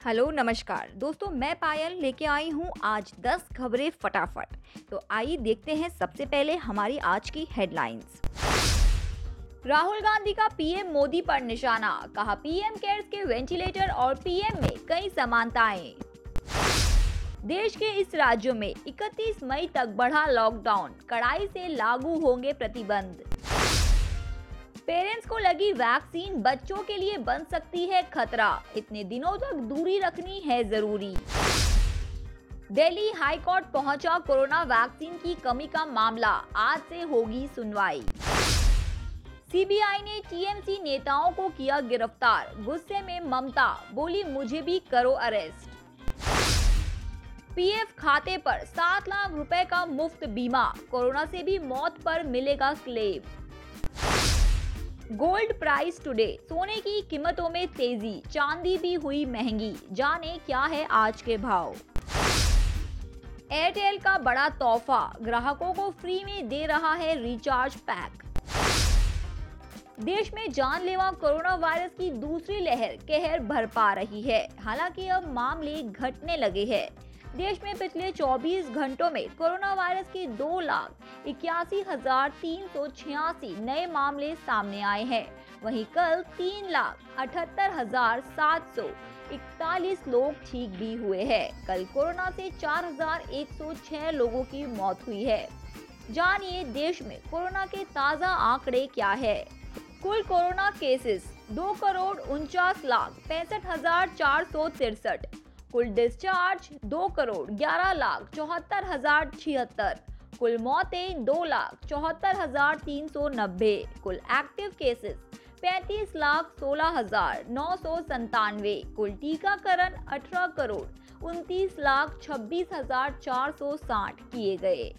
Hello नमस्कार दोस्तों, मैं पायल लेके आई हूँ आज 10 खबरें फटाफट। तो आइए देखते हैं सबसे पहले हमारी आज की हेडलाइंस। राहुल गांधी का पीएम मोदी पर निशाना, कहा पीएम केयर्स के वेंटिलेटर और पीएम में कई समानताएं। देश के इस राज्यों में 31 मई तक बढ़ा लॉकडाउन, कड़ाई से लागू होंगे प्रतिबंध। पेरेंट्स को लगी वैक्सीन बच्चों के लिए बन सकती है खतरा, इतने दिनों तक दूरी रखनी है जरूरी। दिल्ली हाई कोर्ट पहुंचा कोरोना वैक्सीन की कमी का मामला, आज से होगी सुनवाई। सीबीआई ने टीएमसी नेताओं को किया गिरफ्तार, गुस्से में ममता बोली मुझे भी करो अरेस्ट। पीएफ खाते पर 7 लाख रुपए का मुफ्त बीमा, कोरोना से भी मौत पर मिलेगा क्लेम। गोल्ड प्राइस टुडे, सोने की कीमतों में तेजी, चांदी भी हुई महंगी, जाने क्या है आज के भाव। एयरटेल का बड़ा तोहफा, ग्राहकों को फ्री में दे रहा है रिचार्ज पैक। देश में जानलेवा कोरोना वायरस की दूसरी लहर कहर बरपा रही है, हालांकि अब मामले घटने लगे हैं। देश में पिछले 24 घंटों में कोरोना वायरस के 2,81,386 नए मामले सामने आए हैं। वहीं कल 3,78,741 लोग ठीक भी हुए हैं। कल कोरोना से 4,106 लोगों की मौत हुई है। जानिए देश में कोरोना के ताजा आंकड़े क्या है। कुल कोरोना केसेस 2,49,65,463। कुल डिस्चार्ज 2,11,74,076। कुल मौतें 2,74,390। कुल एक्टिव केसेस 35,16,997। कुल टीकाकरण 18,29,26,460 किए गए।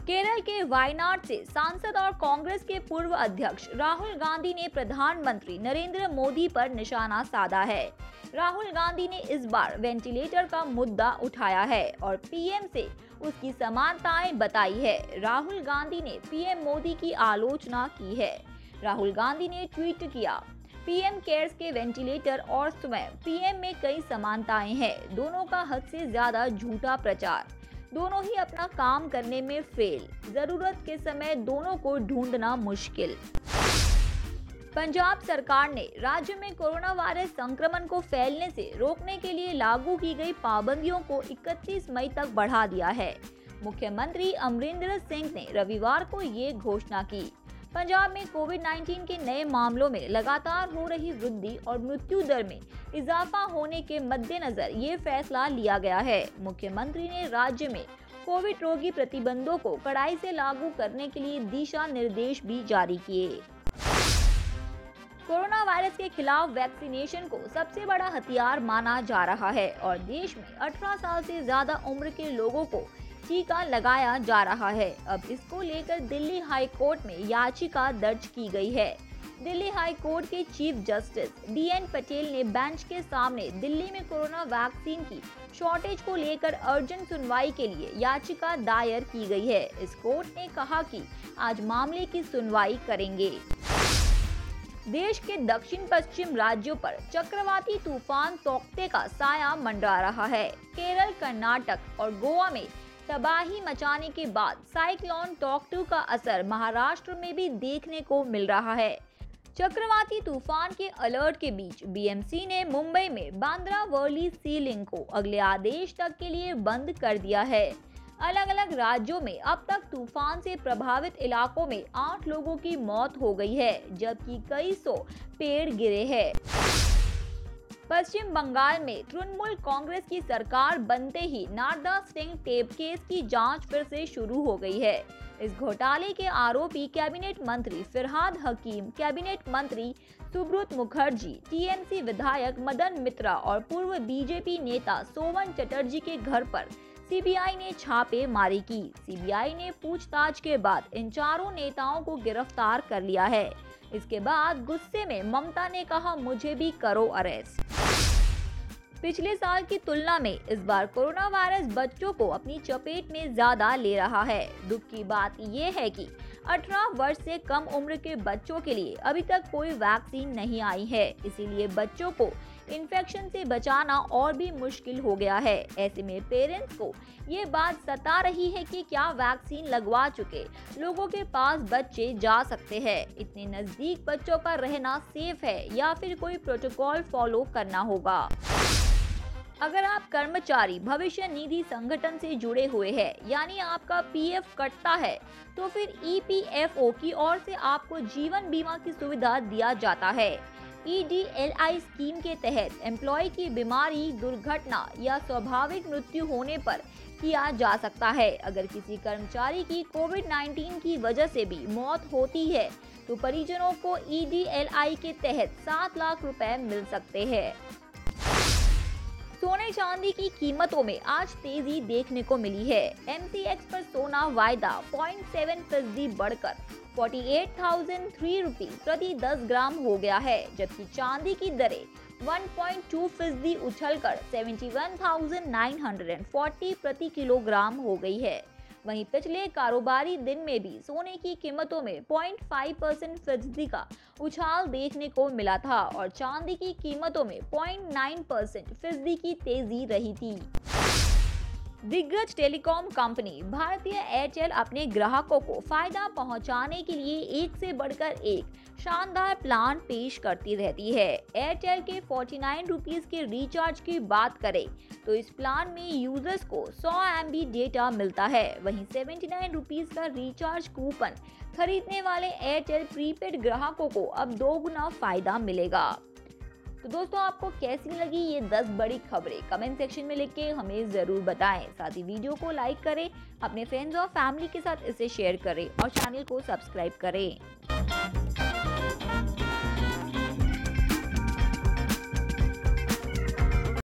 केरल के वायनाड से सांसद और कांग्रेस के पूर्व अध्यक्ष राहुल गांधी ने प्रधानमंत्री नरेंद्र मोदी पर निशाना साधा है। राहुल गांधी ने इस बार वेंटिलेटर का मुद्दा उठाया है और पीएम से उसकी समानताएं बताई है। राहुल गांधी ने पीएम मोदी की आलोचना की है। राहुल गांधी ने ट्वीट किया, पीएम केयर्स के वेंटिलेटर और स्वयं पीएम में कई समानताएं हैं। दोनों का हद से ज्यादा झूठा प्रचार, दोनों ही अपना काम करने में फेल, जरूरत के समय दोनों को ढूंढना मुश्किल। पंजाब सरकार ने राज्य में कोरोना वायरस संक्रमण को फैलने से रोकने के लिए लागू की गई पाबंदियों को 31 मई तक बढ़ा दिया है। मुख्यमंत्री अमरिंदर सिंह ने रविवार को ये घोषणा की। पंजाब में कोविड-19 के नए मामलों में लगातार हो रही वृद्धि और मृत्यु दर में इजाफा होने के मद्देनजर ये फैसला लिया गया है। मुख्यमंत्री ने राज्य में कोविड रोगी प्रतिबंधों को कड़ाई से लागू करने के लिए दिशा निर्देश भी जारी किए। कोरोना वायरस के खिलाफ वैक्सीनेशन को सबसे बड़ा हथियार माना जा रहा है और देश में 18 साल से ज्यादा उम्र के लोगों को टीका लगाया जा रहा है। अब इसको लेकर दिल्ली हाई कोर्ट में याचिका दर्ज की गई है। दिल्ली हाई कोर्ट के चीफ जस्टिस DN पटेल ने बेंच के सामने दिल्ली में कोरोना वैक्सीन की शॉर्टेज को लेकर अर्जेंट सुनवाई के लिए याचिका दायर की गई है। इस कोर्ट ने कहा कि आज मामले की सुनवाई करेंगे। देश के दक्षिण पश्चिम राज्यों पर चक्रवाती तूफान तौकते का साया मंडरा रहा है। केरल, कर्नाटक और गोवा में तबाही मचाने के बाद साइक्लोन तौकतू का असर महाराष्ट्र में भी देखने को मिल रहा है। चक्रवाती तूफान के अलर्ट के बीच BMC ने मुंबई में बांद्रा वर्ली सी लिंक को अगले आदेश तक के लिए बंद कर दिया है। अलग अलग राज्यों में अब तक तूफान से प्रभावित इलाकों में 8 लोगों की मौत हो गई है, जबकि कई सौ पेड़ गिरे हैं। पश्चिम बंगाल में तृणमूल कांग्रेस की सरकार बनते ही नारदा स्टिंग टेप केस की जांच फिर से शुरू हो गई है। इस घोटाले के आरोपी कैबिनेट मंत्री फिरहाद हकीम, कैबिनेट मंत्री सुब्रत मुखर्जी, TMC विधायक मदन मित्रा और पूर्व BJP नेता सोवन चटर्जी के घर पर CBI ने छापेमारी की। CBI ने पूछताछ के बाद इन चारों नेताओं को गिरफ्तार कर लिया है। इसके बाद गुस्से में ममता ने कहा मुझे भी करो अरेस्ट। पिछले साल की तुलना में इस बार कोरोना वायरस बच्चों को अपनी चपेट में ज्यादा ले रहा है। दुख की बात ये है कि 18 वर्ष से कम उम्र के बच्चों के लिए अभी तक कोई वैक्सीन नहीं आई है, इसीलिए बच्चों को इन्फेक्शन से बचाना और भी मुश्किल हो गया है। ऐसे में पेरेंट्स को ये बात सता रही है कि क्या वैक्सीन लगवा चुके लोगों के पास बच्चे जा सकते हैं। इतने नजदीक बच्चों का रहना सेफ है या फिर कोई प्रोटोकॉल फॉलो करना होगा। अगर आप कर्मचारी भविष्य निधि संगठन से जुड़े हुए हैं, यानी आपका पीएफ कटता है, तो फिर ईपीएफओ की ओर से आपको जीवन बीमा की सुविधा दिया जाता है। ईडीएलआई स्कीम के तहत एम्प्लॉय की बीमारी, दुर्घटना या स्वाभाविक मृत्यु होने पर किया जा सकता है। अगर किसी कर्मचारी की कोविड-19 की वजह से भी मौत होती है, तो परिजनों को ईडीएलआई के तहत 7 लाख रुपए मिल सकते हैं। सोने चांदी की कीमतों में आज तेजी देखने को मिली है। एमसीएक्स पर सोना वायदा 0.7% बढ़कर 48,003 रुपीज प्रति 10 ग्राम हो गया है, जबकि चांदी की दरें 1.2% उछलकर 71,940 प्रति किलोग्राम हो गई है। वहीं पिछले कारोबारी दिन में भी सोने की कीमतों में 0.5% का उछाल देखने को मिला था और चांदी की कीमतों में 0.9% की तेजी रही थी। दिग्गज टेलीकॉम कंपनी भारतीय एयरटेल अपने ग्राहकों को फायदा पहुंचाने के लिए एक से बढ़कर एक शानदार प्लान पेश करती रहती है। एयरटेल के 49 रुपीज के रिचार्ज की बात करें तो इस प्लान में यूजर्स को 100 MB डेटा मिलता है। वहीं 79 रुपीज का रिचार्ज कूपन खरीदने वाले एयरटेल प्रीपेड ग्राहकों को अब 2 गुना फायदा मिलेगा। तो दोस्तों, आपको कैसी लगी ये 10 बड़ी खबरें कमेंट सेक्शन में लिख के हमें जरूर बताएं। साथ ही वीडियो को लाइक करें, अपने फ्रेंड्स और फैमिली के साथ इसे शेयर करें और चैनल को सब्सक्राइब करें।